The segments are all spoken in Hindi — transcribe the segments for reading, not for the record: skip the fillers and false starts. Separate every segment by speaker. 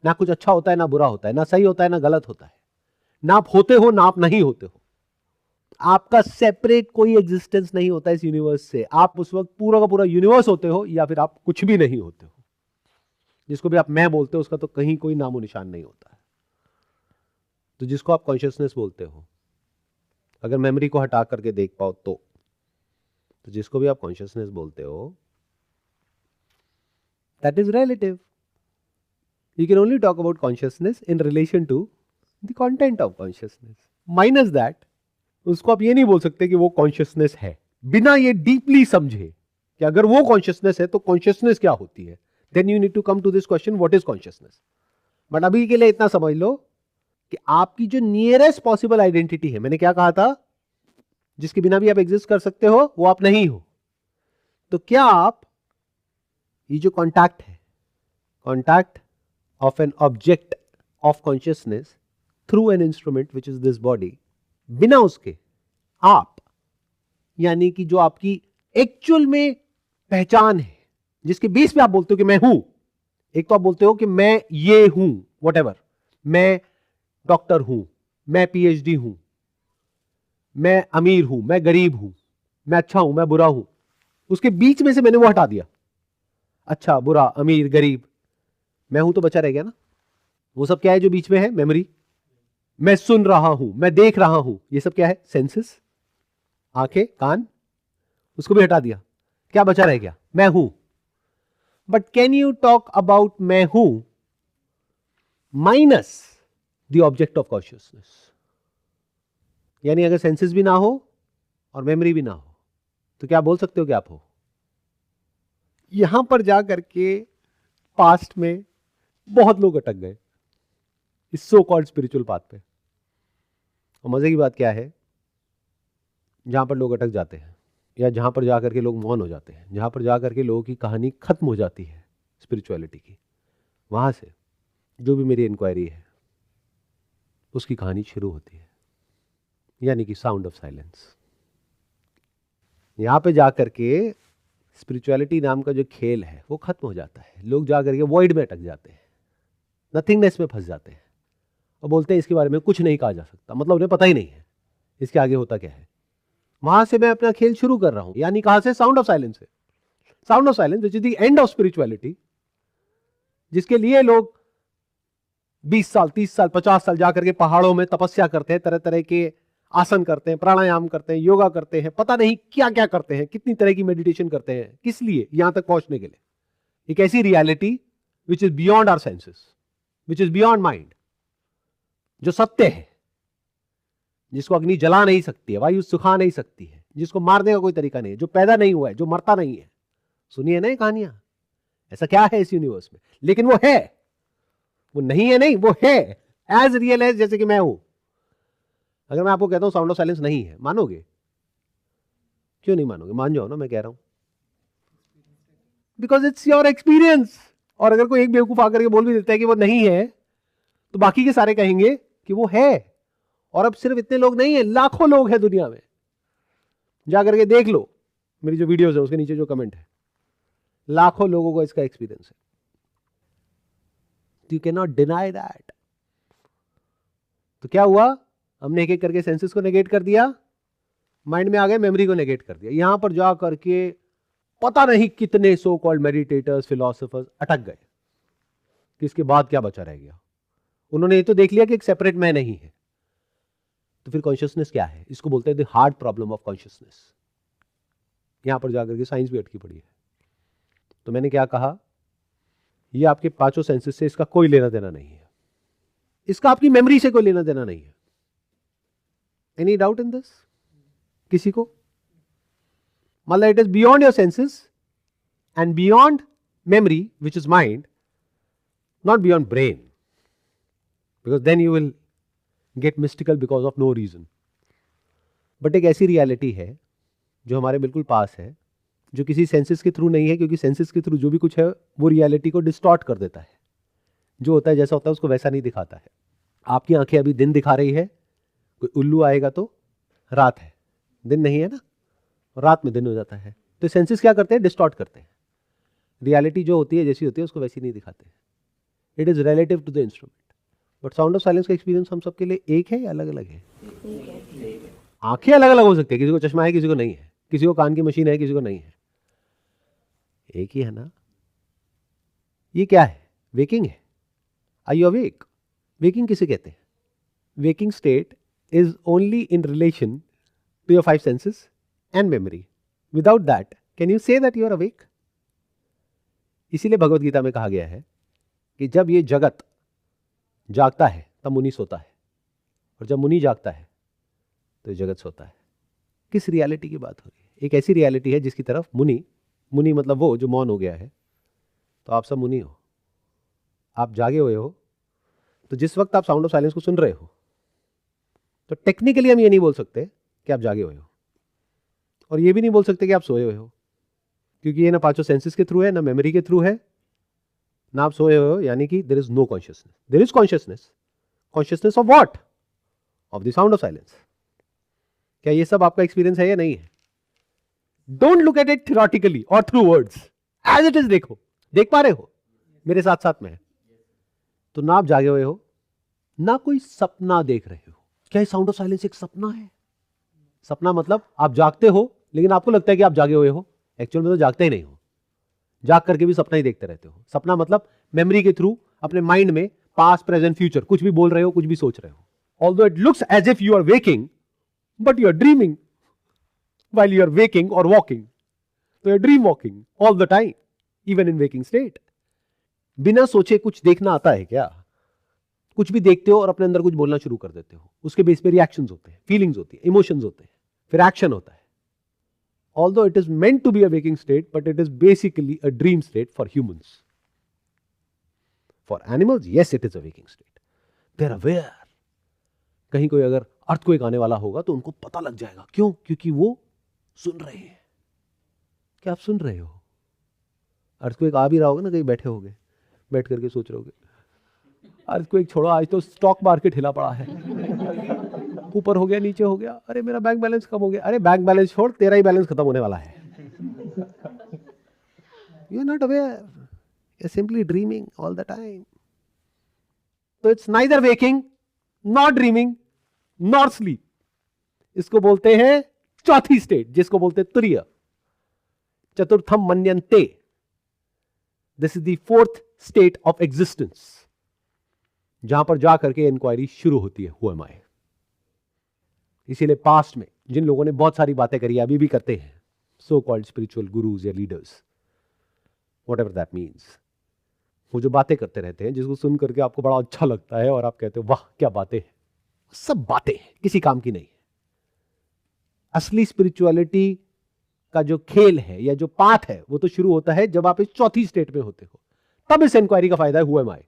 Speaker 1: ना कुछ अच्छा होता है ना बुरा होता है, ना सही होता है ना गलत होता है, ना आप होते हो ना आप नहीं होते हो। आपका सेपरेट कोई एग्जिस्टेंस नहीं होता इस यूनिवर्स से। आप उस वक्त पूरा का पूरा यूनिवर्स होते हो या फिर आप कुछ भी नहीं होते हो। जिसको भी आप मैं बोलते हो उसका तो कहीं कोई नामो निशान नहीं होता है। तो जिसको आप कॉन्शियसनेस बोलते हो, अगर मेमोरी को हटा करके देख पाओ तो जिसको भी आप कॉन्शियसनेस बोलते हो that is relative. You can only talk about consciousness in relation to the content of consciousness. Minus that, उसको आप ये नहीं बोल सकते कि वो कॉन्शियसनेस है, बिना ये डीपली समझे कि अगर वो कॉन्शियसनेस है तो कॉन्शियसनेस क्या होती है। Then you need to come to this question, what is consciousness. But अभी के लिए इतना समझ लो कि आपकी जो नियरेस्ट पॉसिबल आइडेंटिटी है, मैंने क्या कहा था, जिसके बिना भी आप एग्जिस्ट कर सकते हो, वो आप नहीं हो। तो क्या आप ये जो कॉन्टैक्ट है, contact of an object of consciousness through an instrument which is this body, बिना उसके आप, यानी कि जो आपकी एक्चुअल में पहचान है, जिसके बेस पे आप बोलते हो कि मैं हूं। एक तो आप बोलते हो कि मैं ये हूं, व्हाटएवर, मैं डॉक्टर हूं, मैं पीएचडी हूं, मैं अमीर हूं, मैं गरीब हूं, मैं अच्छा हूं, मैं बुरा हूं। उसके बीच में से मैंने वो हटा दिया, अच्छा बुरा अमीर गरीब, मैं हूं तो बचा रह गया ना। वो सब क्या है जो बीच में है? मेमोरी। मैं सुन रहा हूं, मैं देख रहा हूं, ये सब क्या है? सेंसेस, आंखें कान, उसको भी हटा दिया, क्या बचा रह गया? मैं हूं। But can you talk about मैं हूं minus the object of consciousness? यानी अगर सेंसेस भी ना हो और मेमोरी भी ना हो तो क्या बोल सकते हो कि आप हो? यहां पर जाकर के पास्ट में बहुत लोग अटक गए इस सो कॉल्ड स्पिरिचुअल पाथ पे। और मजे की बात क्या है, जहां पर लोग अटक जाते हैं या जहां पर जाकर के लोग मौन हो जाते हैं, जहां पर जाकर के लोगों की कहानी खत्म हो जाती है स्पिरिचुअलिटी की, वहां से जो भी मेरी इंक्वायरी है उसकी कहानी शुरू होती है, यानी कि साउंड ऑफ साइलेंस। यहां पे जाकर के स्पिरिचुअलिटी नाम का जो खेल है वो खत्म हो जाता है। लोग जाकर के वॉइड में अटक जाते हैं, नथिंगनेस में फंस जाते हैं और बोलते हैं इसके बारे में कुछ नहीं कहा जा सकता, मतलब उन्हें पता ही नहीं है इसके आगे होता क्या है। वहां से मैं अपना खेल शुरू कर रहा हूं, यानी कहां से? साउंड ऑफ साइलेंस से। Sound of silence which is the end of spirituality, जिसके लिए लोग 20 साल 30 साल 50 साल जाकर के पहाड़ों में तपस्या करते हैं, तरह तरह के आसन करते हैं, प्राणायाम करते हैं, योगा करते हैं, पता नहीं क्या क्या करते हैं, कितनी तरह की मेडिटेशन करते हैं। किस लिए? यहां तक पहुंचने के लिए। एक ऐसी reality which is beyond our senses, which is beyond mind, जो सत्य है, जिसको अग्नि जला नहीं सकती है, वायु सुखा नहीं सकती है, जिसको मारने का कोई तरीका नहीं है, जो पैदा नहीं हुआ है, जो मरता नहीं है। सुनिए ना ये कहानियां, ऐसा क्या है इस यूनिवर्स में? लेकिन वो है, वो नहीं है, नहीं वो है, एज रियल एज जैसे कि मैं हूं। अगर मैं आपको कहता हूं साउंड ऑफ साइलेंस नहीं है, मानोगे? क्यों नहीं मानोगे? मान जाओ ना, मैं कह रहा हूं बिकॉज इट्स योर एक्सपीरियंस। और अगर कोई एक बेवकूफ आकर के बोल भी देता है कि वो नहीं है, तो बाकी के सारे कहेंगे कि वो है। और अब सिर्फ इतने लोग नहीं है, लाखों लोग हैं दुनिया में। जाकर के देख लो मेरी जो वीडियोस है उसके नीचे जो कमेंट है, लाखों लोगों को इसका एक्सपीरियंस है। You can not deny that. तो क्या हुआ? हमने एक एक करके सेंसेस को नेगेट कर दिया, माइंड में आ गए, मेमोरी को नेगेट कर दिया। यहां पर जा करके पता नहीं कितने सो कॉल्ड मेडिटेटर्स, फिलोसोफर्स अटक गए कि इसके बाद क्या बचा रह गया। उन्होंने ये तो देख लिया कि एक सेपरेट मैं नहीं है, तो फिर कॉन्शियसनेस क्या है? इसको बोलते हैं the hard problem of consciousness. यहां पर जाकर के साइंस भी अटकी पड़ी है। तो मैंने क्या कहा, ये आपके पांचों सेंसेस से इसका कोई लेना देना नहीं है, इसका आपकी मेमोरी से कोई लेना देना नहीं है। Any doubt in this? किसी को? मतलब it is beyond your senses and beyond memory which is mind, not beyond brain, because then you will get mystical because of no reason. But एक ऐसी रियलिटी है जो हमारे बिल्कुल पास है, जो किसी सेंसेस के थ्रू नहीं है, क्योंकि सेंसेस के थ्रू जो भी कुछ है वो रियलिटी को डिस्टॉर्ट कर देता है। जो होता है जैसा होता है उसको वैसा नहीं दिखाता है। आपकी आंखें अभी दिन दिखा रही है, कोई उल्लू आएगा तो रात है, दिन नहीं है ना, रात में दिन हो जाता है। तो सेंसेस क्या करते हैं? डिस्टॉर्ट करते हैं। रियलिटी जो होती है जैसी होती है उसको वैसी नहीं दिखाते। It is relative to the instrument. But sound of silence का एक्सपीरियंस हम सबके लिए एक है या अलग अलग है? आंखें अलग अलग हो सकती है, किसी को चश्मा है किसी को नहीं है, किसी को कान की मशीन है किसी को नहीं है, एक ही है ना. ये क्या है? वेकिंग है. Are you awake? वेकिंग किसे कहते हैं? Waking state is only in relation to your 5 senses and memory. Without that can you say that you are awake? इसीलिए भगवत गीता में कहा गया है कि जब ये जगत जागता है तब मुनि सोता है, और जब मुनि जागता है तो जगत सोता है. किस रियलिटी की बात हो रही है? एक ऐसी रियलिटी है जिसकी तरफ मुनि मतलब वो जो मौन हो गया है. तो आप सब मुनि हो, आप जागे हुए हो. तो जिस वक्त आप साउंड ऑफ साइलेंस को सुन रहे हो तो टेक्निकली हम ये नहीं बोल सकते कि आप जागे हुए हो, और ये भी नहीं बोल सकते कि आप सोए हुए हो, क्योंकि ये ना 5 सेंसेस के थ्रू है, ना मेमोरी के थ्रू है, ना आप सोए हुए हो. यानी कि there is no consciousness. There is consciousness. Consciousness of what? Of the sound of silence. क्या ये सब आपका एक्सपीरियंस है या नहीं है? Don't look at it theoretically और through words, as it is. देखो, देख पा रहे हो मेरे साथ साथ में? तो ना आप जागे हुए हो, ना कोई सपना देख रहे हो. क्या साउंड ऑफ साइलेंस एक सपना है? सपना मतलब आप जागते हो लेकिन आपको लगता है कि आप जागे हुए हो, एक्चुअल में तो जागते ही नहीं हो. जाग करके भी सपना ही देखते रहते हो. सपना मतलब मेमोरी के थ्रू अपने माइंड में पास्ट प्रेजेंट फ्यूचर कुछ भी बोल रहे हो, कुछ भी सोच रहे हो. Although it looks as if you are waking, but you are dreaming while you are waking or walking. So you are dream walking all the time, even in waking state. बिना सोचे कुछ देखना आता है क्या? कुछ भी देखते हो और अपने अंदर कुछ बोलना शुरू कर देते हो. उसके बेस पे रिएक्शंस होते हैं, फीलिंग्स होती है, इमोशंस होते हैं, फिर एक्शन होता है. Although it is meant to be a waking state, but it is basically a dream state for humans. For animals, yes, it is a waking state. They are aware. कहीं कोई अगर अर्थक्वेक आने वाला होगा तो उनको पता लग जाएगा. क्यों? क्योंकि वो सुन रहे हैं. क्या आप सुन रहे हो? अर्थक्वेक आ भी रहा होगा ना, कहीं बैठे होगे, बैठ करके सोच रहे होगे अर्थक्वेक छोड़ो, आज तो स्टॉक मार्केट हिला पड़ा है, ऊपर हो गया नीचे हो गया, अरे मेरा बैंक बैलेंस कम हो गया. अरे बैंक बैलेंस छोड़, तेरा ही बैलेंस खत्म होने वाला है. You are not aware, you are simply dreaming all the time. तो it's neither waking, not dreaming, not sleep. इसको बोलते हैं चौथी स्टेट, जिसको बोलते हैं तुरीय. चतुर्थम मन्यन्ते. This is the 4th state of existence, जहां पर जाकर के इंक्वायरी शुरू होती है, हु एम आई. इसीलिए पास्ट में जिन लोगों ने बहुत सारी बातें करी, अभी भी करते हैं, सो कॉल्ड स्पिरिचुअल गुरुज या leaders, what ever that means, वो जो बातें करते रहते हैं जिसको सुन करके आपको बड़ा अच्छा लगता है और आप कहते हो वाह क्या बातें हैं, सब बातें हैं, किसी काम की नहीं. असली स्पिरिचुअलिटी का जो खेल है या जो पाथ है वो तो शुरू होता है जब आप इस चौथी स्टेट में होते हो. तब इस इंक्वायरी का फायदा है, हु एम आई.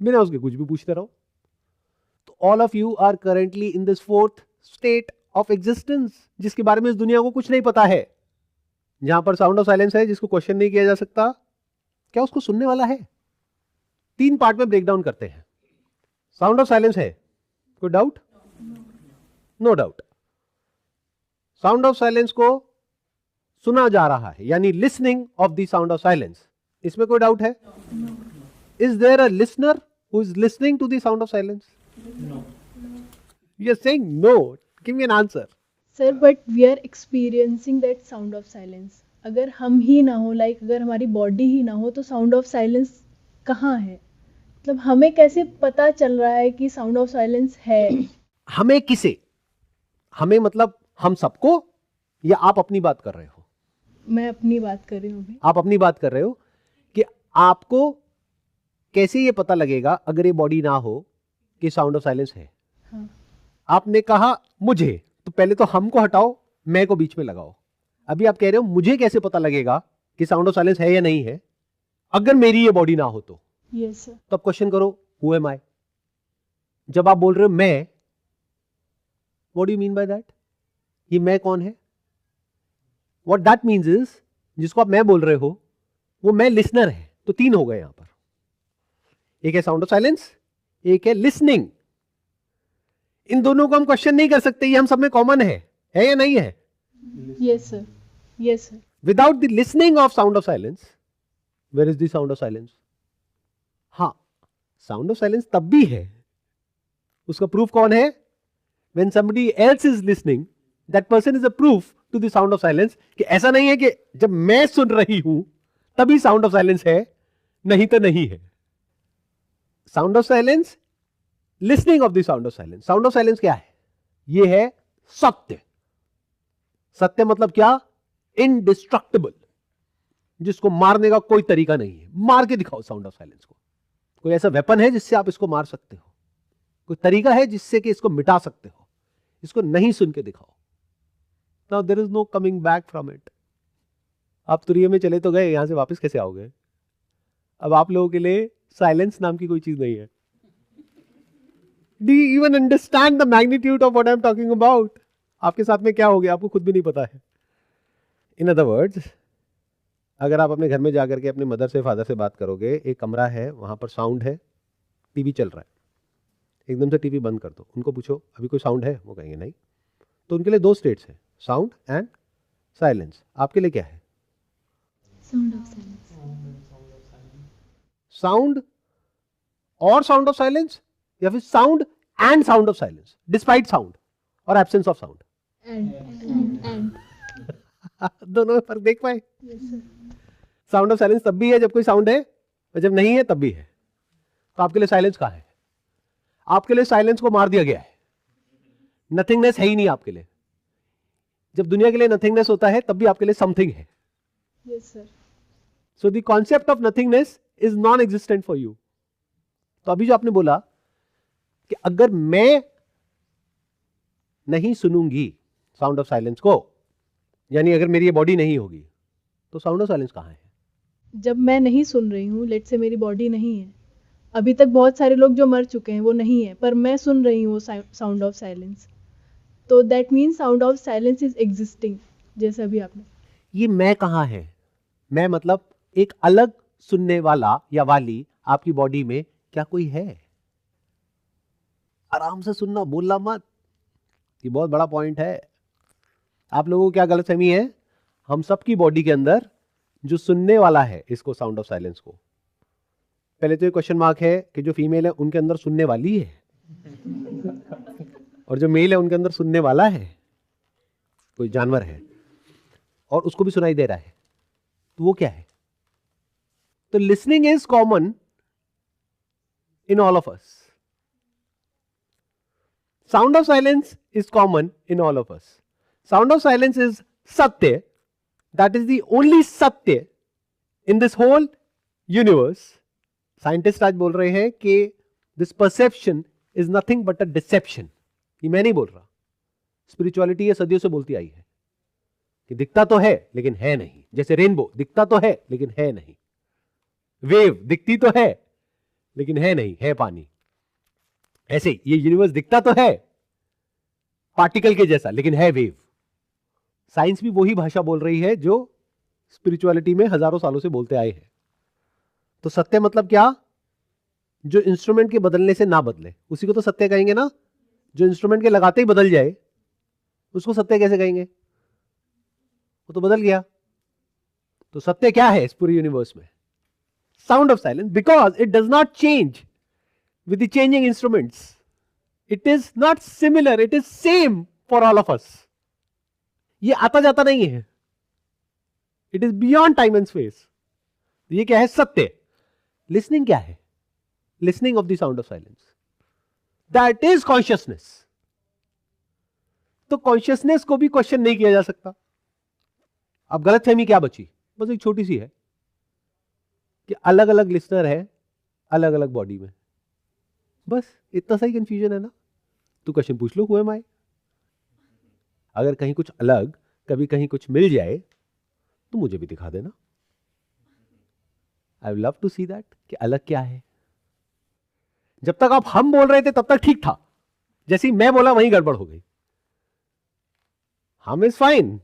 Speaker 1: बिना उसके कुछ भी पूछते रहो. तो all of you are currently in this 4th state of existence, जिसके बारे में इस दुनिया को कुछ नहीं पता है. जहां पर साउंड ऑफ साइलेंस है, जिसको क्वेश्चन नहीं किया जा सकता, क्या उसको सुनने वाला है? 3 पार्ट में ब्रेक डाउन करते हैं. साउंड ऑफ साइलेंस है, कोई doubt? No doubt. Sound of silence को सुना जा रहा है, यानी listening of the sound of silence, इसमें कोई डाउट है? Is there a listener who is listening to the sound of silence? No. You are saying no. Give me an answer.
Speaker 2: Sir, but we are experiencing that sound of silence. अगर हम ही ना हो, लाइक अगर हमारी बॉडी ही ना हो, तो साउंड ऑफ साइलेंस कहाँ है? मतलब हमें कैसे पता चल रहा है कि साउंड ऑफ साइलेंस है?
Speaker 1: हमें किसे? हमें मतलब हम सबको, या आप अपनी बात कर रहे हो?
Speaker 2: मैं अपनी बात कर रही हूँ.
Speaker 1: आप अपनी बात कर रहे हो कि आपको कैसे ये पता लगेगा अगर ये बॉडी ना हो कि साउंड ऑफ साइलेंस है?
Speaker 2: हाँ.
Speaker 1: आपने कहा मुझे, तो पहले तो हमको हटाओ, मैं को बीच में लगाओ. अभी आप कह रहे हो मुझे कैसे पता लगेगा कि साउंड ऑफ साइलेंस है या नहीं है अगर मेरी ये बॉडी ना हो तो?
Speaker 2: Yes sir.
Speaker 1: तो अब क्वेश्चन करो, हु एम आई? जब आप बोल रहे हो मैं, what do you mean by that? ये मैं कौन है? व्हाट दैट मीन्स इज, जिसको आप मैं बोल रहे हो वो मैं लिसनर है. तो 3 हो गए यहां पर. एक है साउंड ऑफ साइलेंस, एक है लिसनिंग. इन दोनों को हम क्वेश्चन नहीं कर सकते, ये हम सब में कॉमन है या नहीं है?
Speaker 2: Yes sir. Yes sir.
Speaker 1: Without the listening of sound of silence, where is the sound of silence? Sound of silence तब भी है, उसका प्रूफ कौन है? When somebody else is listening, that person is a proof to the sound of silence. कि ऐसा नहीं है कि जब मैं सुन रही हूं तभी साउंड ऑफ साइलेंस है, नहीं तो नहीं है. Sound of silence, listening of the sound of silence. Sound of silence क्या है? ये है सत्य. सत्य मतलब क्या? इनडिस्ट्रक्टेबल, जिसको मारने का कोई तरीका नहीं है. मार के दिखाओ साउंड ऑफ साइलेंस को. कोई ऐसा वेपन है जिससे आप इसको मार सकते हो? कोई तरीका है जिससे कि इसको मिटा सकते हो? इसको नहीं सुन के दिखाओ. Now there is no coming back from it. आप तुरिये में चले तो गए, यहां से वापस कैसे आओगे? अब आप लोगों के लिए साइलेंस नाम की कोई चीज नहीं है. Do you even understand the magnitude of what I am talking about? आपके साथ में क्या हो गया आपको खुद भी नहीं पता है. इन अदर वर्ड्स, अगर आप अपने घर में जाकर के अपने मदर से फादर से बात करोगे, एक कमरा है, वहां पर साउंड है, टीवी चल रहा है, एकदम से टीवी बंद कर दो, उनको पूछो अभी कोई साउंड है? वो कहेंगे नहीं. तो उनके लिए दो स्टेट्स हैं, साउंड एंड साइलेंस. आपके लिए क्या है?
Speaker 2: Sound of silence.
Speaker 1: साउंड और साउंड ऑफ साइलेंस, या फिर sound and sound of silence, despite sound और एब्सेंस ऑफ साउंड.
Speaker 2: एंड
Speaker 1: दोनों में फर्क देख पाए?
Speaker 2: Yes sir.
Speaker 1: Sound of silence तब भी है जब कोई साउंड है, और जब नहीं है तब भी है. तो आपके लिए साइलेंस कहां है? आपके लिए साइलेंस को मार दिया गया है. नथिंगनेस है ही नहीं आपके लिए. जब दुनिया के लिए नथिंगनेस होता है तब भी आपके लिए समथिंग है.
Speaker 2: Yes sir.
Speaker 1: So the concept of nothingness is non existent for you. तो अभी जो आपने बोला कि अगर मैं नहीं सुनूंगी साउंड ऑफ साइलेंस को, यानी अगर मेरी ये बॉडी नहीं होगी, तो साउंड ऑफ साइलेंस कहां है?
Speaker 2: जब मैं नहीं सुन रही हूँ, लेट से मेरी बॉडी नहीं है, अभी तक बहुत सारे लोग जो मर चुके हैं वो नहीं है, पर मैं सुन रही हूँ साउंड ऑफ साइलेंस, तो that means sound of silence is existing. जैसे अभी आपने,
Speaker 1: ये मैं कहां है? मैं मतलब एक अलग सुनने वाला या वाली आपकी बॉडी में क्या कोई है? आराम से सुनना, बोलना मत. ये बहुत बड़ा पॉइंट है. आप लोगों को क्या गलतफहमी है? हम सबकी बॉडी के अंदर जो सुनने वाला है इसको साउंड ऑफ साइलेंस को, पहले तो ये क्वेश्चन मार्क है कि जो फीमेल है उनके अंदर सुनने वाली है, और जो मेल है उनके अंदर सुनने वाला है, कोई जानवर है और उसको भी सुनाई दे रहा है. तो वो क्या है? तो listening is common in all of us. Sound of silence is common in all of us. Sound of silence is सत्य. दैट इज द ओनली सत्य in this whole universe. Scientist आज बोल रहे हैं कि this perception is nothing but a deception. ये मैं नहीं बोल रहा, स्पिरिचुअलिटी ये सदियों से बोलती आई है कि दिखता तो है लेकिन है नहीं. जैसे रेनबो दिखता तो है लेकिन है नहीं, वेव दिखती तो है लेकिन है नहीं, है पानी. ऐसे ये यूनिवर्स दिखता तो है पार्टिकल के जैसा लेकिन है वेव. साइंस भी वही भाषा बोल रही है जो स्पिरिचुअलिटी में हजारों सालों से बोलते आए हैं. तो सत्य मतलब क्या? जो इंस्ट्रूमेंट के बदलने से ना बदले, उसी को तो सत्य कहेंगे ना. जो इंस्ट्रूमेंट के लगाते ही बदल जाए उसको सत्य कैसे कहेंगे? वो तो बदल गया. तो सत्य क्या है इस पूरे यूनिवर्स में? Sound of silence, because it does not change with the changing instruments. It is not similar, it is same for all of अस. ये आता जाता नहीं है, it is beyond time and space. ये क्या है? सत्य. लिसनिंग क्या है? Listening of the sound of silence, that is consciousness. तो कॉन्शियसनेस को भी क्वेश्चन नहीं किया जा सकता. अब गलतफहमी क्या बची? बस एक छोटी सी है कि अलग अलग लिसनर है अलग अलग बॉडी में. बस इतना सा ही कंफ्यूजन है ना. तो क्वेश्चन पूछ लो, हु एम आई? अगर कहीं कुछ अलग, कभी कहीं कुछ मिल जाए तो मुझे भी दिखा देना. I love to see that कि अलग क्या है. जब तक आप हम बोल रहे थे तब तक ठीक था, जैसे ही मैं बोला वहीं गड़बड़ हो गई. हम इज फाइन.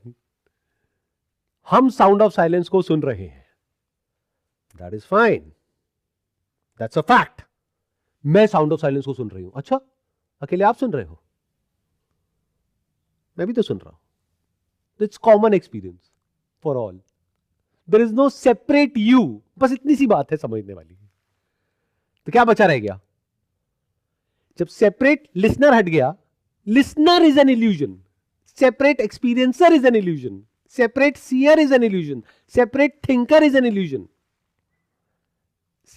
Speaker 1: हम साउंड ऑफ साइलेंस को सुन रहे हैं, that is fine, that's a fact. मैं साउंड ऑफ साइलेंस को सुन रही हूं. अच्छा, अकेले आप सुन रहे हो? मैं भी तो सुन रहा हूं. It's common experience for all. There is no separate you. बस इतनी सी बात है समझने वाली. तो क्या बचा रह गया? जब सेपरेट लिसनर हट गया, listener is an illusion, separate experiencer is an illusion, separate seer is an illusion, separate thinker is an illusion.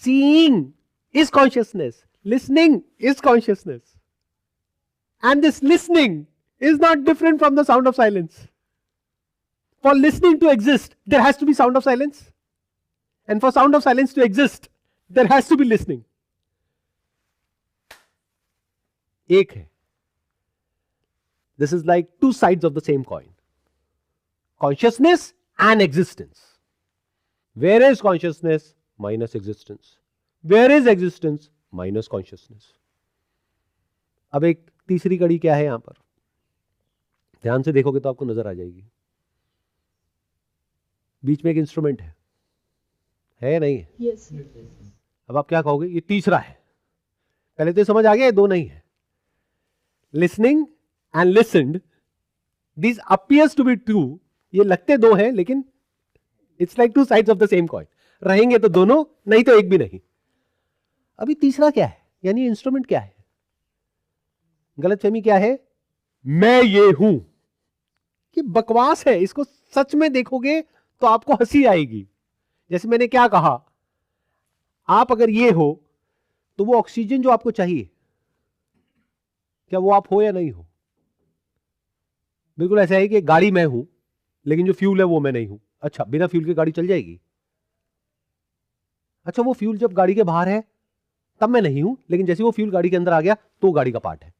Speaker 1: Seeing is consciousness, listening is consciousness, and this listening is not different from the sound of silence. For listening to exist, there has to be sound of silence, and for sound of silence to exist, there has to be listening. एक है. This is like two sides of the same coin. Consciousness and existence. Where is consciousness minus existence? Where is existence minus consciousness? अब एक तीसरी कड़ी क्या है यहां पर? ध्यान से देखोगे तो आपको नजर आ जाएगी. बीच में एक इंस्ट्रूमेंट है या नहीं है?
Speaker 2: Yes.
Speaker 1: अब आप क्या कहोगे? ये तीसरा है. पहले तो ये समझ आ गया, ये दो नहीं है. Listening and listened, this appears to be true. ये लगते दो हैं, लेकिन it's like two sides of the same coin. रहेंगे तो दोनों, नहीं तो एक भी नहीं. अभी तीसरा क्या है? यानी इंस्ट्रूमेंट क्या है? गलतफहमी क्या है? मैं ये हूं. कि बकवास है. इसको सच में देखोगे तो आपको हंसी आएगी. जैसे मैंने क्या कहा, आप अगर ये हो तो वो ऑक्सीजन जो आपको चाहिए, क्या वो आप हो या नहीं हो? बिल्कुल ऐसा है कि गाड़ी मैं हूं, लेकिन जो फ्यूल है वो मैं नहीं हूं. अच्छा, बिना फ्यूल की गाड़ी चल जाएगी? अच्छा, वो फ्यूल जब गाड़ी के बाहर है तब मैं नहीं हूं, लेकिन जैसे वो फ्यूल गाड़ी के अंदर आ गया तो गाड़ी का पार्ट है.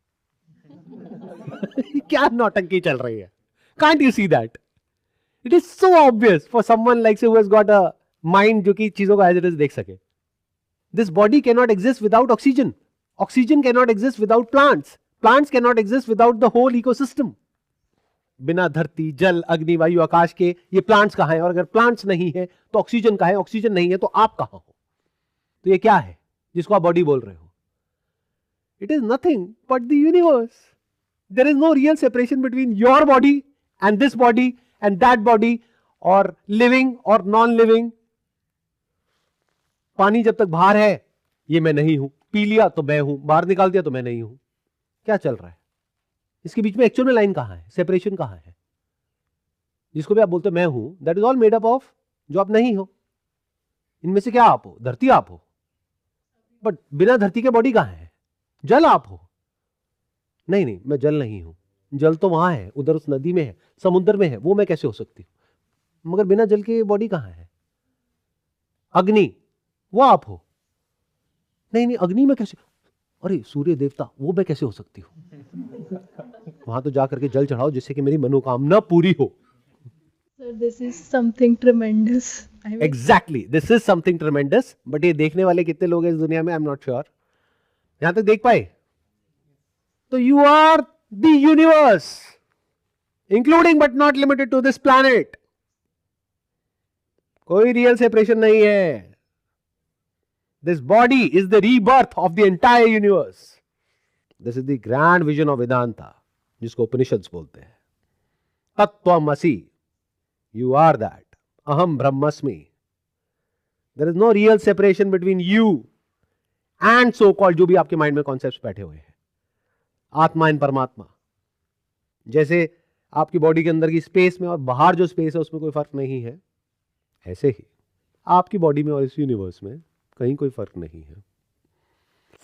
Speaker 1: क्या नौटंकी चल रही है? Can't you see that? It is so obvious for someone like say who has got a mind जो कि चीजों को एज इट इज देख सके. This body can not exist without oxygen. Oxygen can not exist without plants. Plants can not exist without the whole ecosystem. बिना धरती, जल, अग्नि, वायु, आकाश के ये प्लांट्स कहां हैं? और अगर प्लांट्स नहीं है तो ऑक्सीजन कहां है? ऑक्सीजन नहीं है तो आप कहां हो? तो ये क्या है जिसको आप बॉडी बोल रहे हो? It is nothing but the universe. There is no real separation between your body and this body and that body, और लिविंग और नॉन लिविंग. पानी जब तक बाहर है ये मैं नहीं हूं. पी लिया तो मैं हूं, बाहर निकाल दिया तो मैं नहीं हूं. क्या चल रहा है? इसके बीच में एक्चुअल में लाइन कहां है? सेपरेशन कहां है? जिसको भी आप बोलते हो मैं हूं, that is all made up of जो आप नहीं हो. इनमें से क्या आप हो? धरती आप हो, बट बिना धरती के बॉडी कहां है? जल आप हो. नहीं नहीं, मैं जल नहीं हूं. जल तो वहां है, उधर उस नदी में है, समुद्र में है, वो मैं कैसे हो सकती हूं? मगर बिना जल के बॉडी कहां है? अग्नि, वो आप हो. नहीं नहीं, अग्नि में कैसे? अरे सूर्य देवता, वो मैं कैसे हो सकती हूं? वहां तो जाकर के जल चढ़ाओ जिससे कि मेरी मनोकामना पूरी हो.
Speaker 2: Sir, this is something tremendous.
Speaker 1: Exactly, this is something tremendous. बट ये देखने वाले कितने लोग हैं इस दुनिया में? I am not sure. यहां तक देख पाए? तो you are the universe, including but not limited to this planet. कोई रियल सेपरेशन नहीं है. This body is the rebirth of the entire universe. This is the grand vision of Vedanta, जिसको उपनिषद बोलते हैं. तत्वमसि, you are that. Aham Brahmasmi. There is no real separation between you and so called जो भी आपके माइंड में कॉन्सेप्ट्स बैठे हुए हैं. आत्मा एंड परमात्मा. जैसे आपकी बॉडी के अंदर की स्पेस में और बाहर जो स्पेस है उसमें कोई फर्क नहीं है, ऐसे ही आपकी बॉडी में और इस यूनिवर्स में कहीं कोई फर्क नहीं है.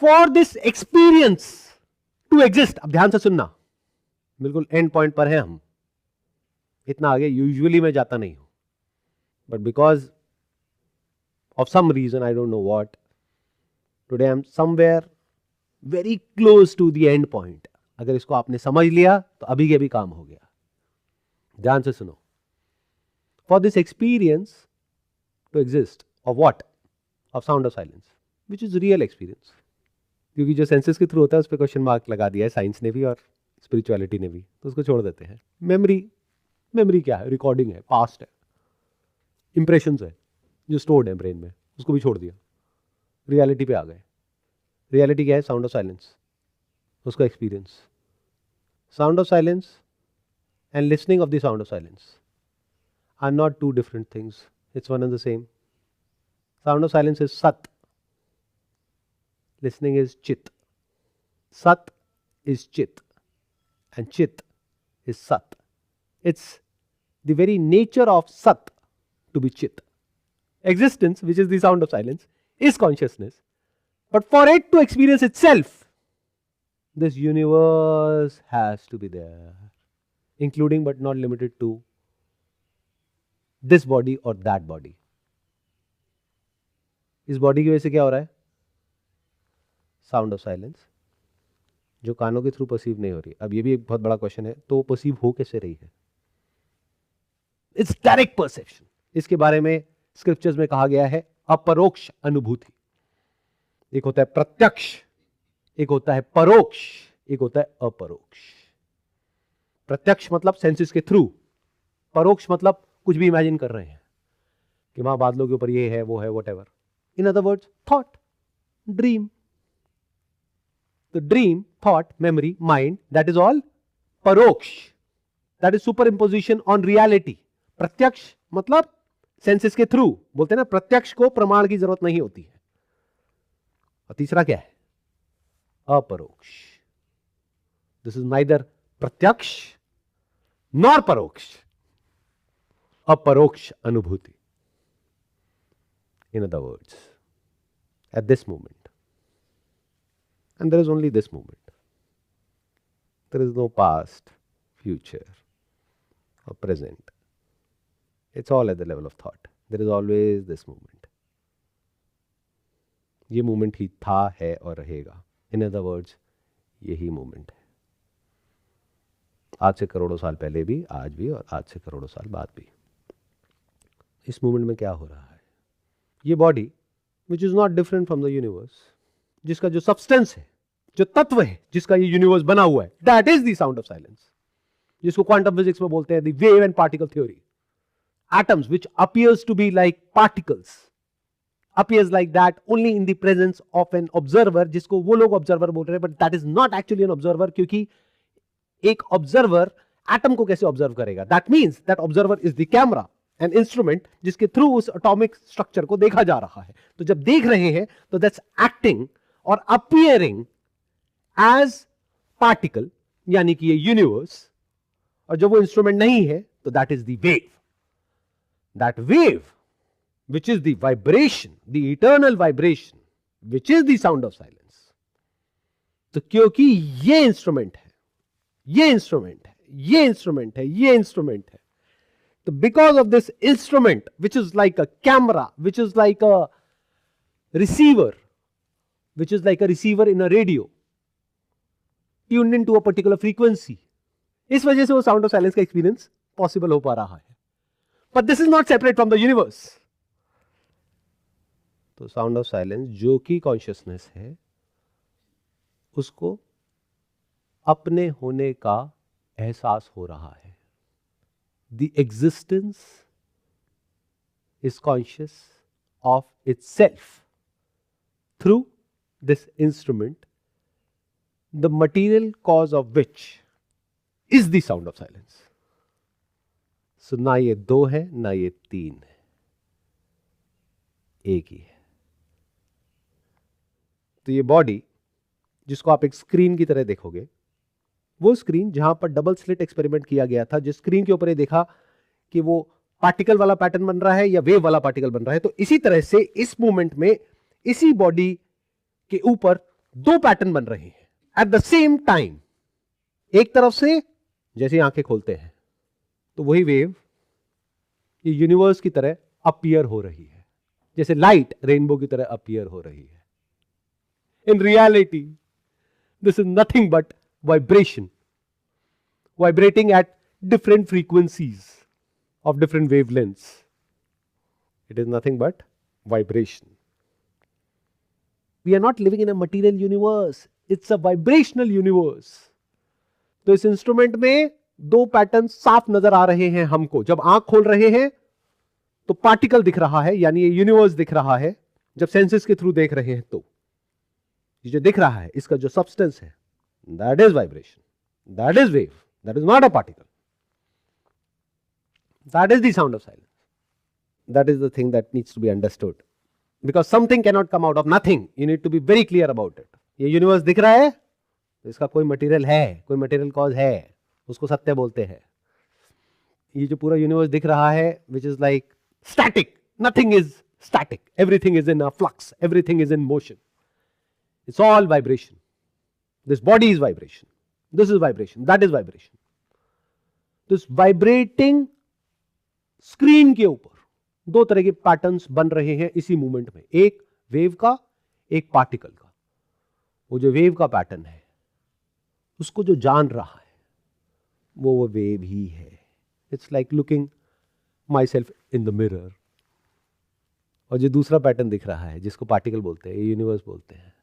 Speaker 1: For this experience to exist, अब ध्यान से सुनना, बिल्कुल एंड पॉइंट पर है हम. इतना आगे यूजुअली मैं जाता नहीं हूं, but because of some reason, I don't know what, today I am somewhere very close to the end point. अगर इसको आपने समझ लिया तो अभी के अभी काम हो गया. ध्यान से सुनो. For this experience to exist of what? Of sound of silence, which is real experience. क्योंकि जो सेंसेस के थ्रू होता है उस पर क्वेश्चन मार्क लगा दिया है साइंस ने भी और स्पिरिचुअलिटी ने भी, तो उसको छोड़ देते हैं. मेमोरी क्या है? रिकॉर्डिंग है, पास्ट है, इंप्रेशंस है जो स्टोर्ड है ब्रेन में, उसको भी छोड़ दिया. रियलिटी पे आ गए. रियलिटी क्या है? साउंड ऑफ साइलेंस, उसका experience. Sound of silence and listening of the sound of silence are not two different things, it's one and the same. Sound of silence is सत. Listening is chit. Sat is chit, and chit is sat. It's the very nature of sat to be chit. Existence, which is the sound of silence, is consciousness. But for it to experience itself, this universe has to be there, including but not limited to this body or that body. इस बॉडी की वजह से क्या हो रहा है? साउंड ऑफ साइलेंस, जो कानों के थ्रू परसीव नहीं हो रही. अब ये भी एक बहुत बड़ा क्वेश्चन है, तो परसीव हो कैसे रही है? It's direct perception. इसके बारे में स्क्रिप्चर्स में कहा गया है अपरोक्ष अनुभूति. एक होता है प्रत्यक्ष, एक होता है परोक्ष, एक होता है अपरोक्ष. प्रत्यक्ष मतलब सेंसेस के थ्रू, परोक्ष मतलब कुछ भी इमेजिन कर रहे हैं कि वहां बादलों के ऊपर ये है वो है, what ever. In other words, thought, dream. The dream, thought, memory, mind, that is all paroksh. That is superimposition on reality. प्रत्यक्ष मतलब सेंसेस के थ्रू. बोलते हैं ना, प्रत्यक्ष को प्रमाण की जरूरत नहीं होती है. और तीसरा क्या है? अपरोक्ष. दिस इज नाइदर प्रत्यक्ष नॉर परोक्ष. अपरोक्ष अनुभूति. In other words, at this moment, and there is only this moment. There is no past, future, or present. It's all at the level of thought. There is always this moment. ये moment ही था, है और रहेगा. In other words, यही moment है. आज से करोड़ों साल पहले भी, आज भी और आज से करोड़ों साल बाद भी. इस moment में क्या हो रहा है? ये body, which is not different from the universe, जिसका जो सब्सटेंस है, जो तत्व है, जिसका ये यूनिवर्स बना हुआ है, that is the sound of silence, जिसको क्वांटम फिजिक्स में बोलते हैं the wave and particle theory. Atoms which appears to be like particles appears like that only in the presence of an observer, जिसको वो लोग ऑब्जर्वर बोल रहे हैं, but that is not actually an observer, क्योंकि एक ऑब्जर्वर एटम को कैसे ऑब्जर्व करेगा? That means that observer is the camera, an instrument जिसके थ्रू उस एटॉमिक स्ट्रक्चर को देखा जा रहा है. तो जब देख रहे हैं तो दैट्स एक्टिंग और अपीयरिंग एज पार्टिकल, यानी कि ये यूनिवर्स. और जब वो इंस्ट्रूमेंट नहीं है तो that is the wave. That wave which is the vibration, the eternal vibration, which is the sound of silence. तो क्योंकि ये इंस्ट्रूमेंट है, ये इंस्ट्रूमेंट है, ये इंस्ट्रूमेंट है, ये इंस्ट्रूमेंट है, तो because of this instrument which is like a camera, which is like a receiver, which is like a receiver in a radio tuned into a particular frequency. इस वजह से वो साउंड ऑफ साइलेंस का एक्सपीरियंस पॉसिबल हो पा रहा है. But this is not separate from the universe. तो साउंड ऑफ साइलेंस जो कि कॉन्शियसनेस है, उसको अपने होने का एहसास हो रहा है. The existence is conscious of itself through this instrument, the material cause of which is the sound of silence. So ना ये दो है, ना ये तीन है, एक ही है. तो ये बॉडी, जिसको आप एक स्क्रीन की तरह देखोगे, वो स्क्रीन जहां पर डबल स्लिट एक्सपेरिमेंट किया गया था, जिस स्क्रीन के ऊपर ये देखा कि वो पार्टिकल वाला पैटर्न बन रहा है या वेव वाला पार्टिकल बन रहा है, तो इसी तरह से इस मूवमेंट में इसी बॉडी के ऊपर दो पैटर्न बन रहे हैं एट द सेम टाइम. एक तरफ से जैसे आंखें खोलते हैं तो वही वेव ये यूनिवर्स की तरह अपीयर हो रही है, जैसे लाइट रेनबो की तरह अपीयर हो रही है. In reality this is nothing but vibration, vibrating at different frequencies of different wavelengths. It is nothing but vibration. We are not living in a material universe. It's a vibrational universe. तो इस इंस्ट्रूमेंट में दो पैटर्न साफ नजर आ रहे हैं हमको. जब आंख खोल रहे हैं तो पार्टिकल दिख रहा है, यानी ये यूनिवर्स दिख रहा है. जब सेंसेस के थ्रू देख रहे हैं तो ये जो दिख रहा है, इसका जो सब्सटेंस है, that is vibration, that is wave, that is not a particle. That is the sound of silence. That is the thing that needs to be understood. Because something cannot come out of nothing, you need to be very clear about it. ये यूनिवर्स दिख रहा है तो इसका कोई मटेरियल है, कोई मटेरियल कॉज है, उसको सत्य बोलते हैं. ये जो पूरा यूनिवर्स दिख रहा है which is like static, nothing is static, everything is in a flux, everything is in motion, it's all vibration. This body is vibration, this is vibration, that is vibration. This vibrating screen के ऊपर दो तरह के पैटर्न्स बन रहे हैं इसी मूवमेंट में, एक वेव का, एक पार्टिकल का. वो जो वेव का पैटर्न है उसको जो जान रहा है वो वेव ही है. It's like looking my self in the mirror. और जो दूसरा पैटर्न दिख रहा है जिसको पार्टिकल बोलते हैं, यूनिवर्स बोलते हैं,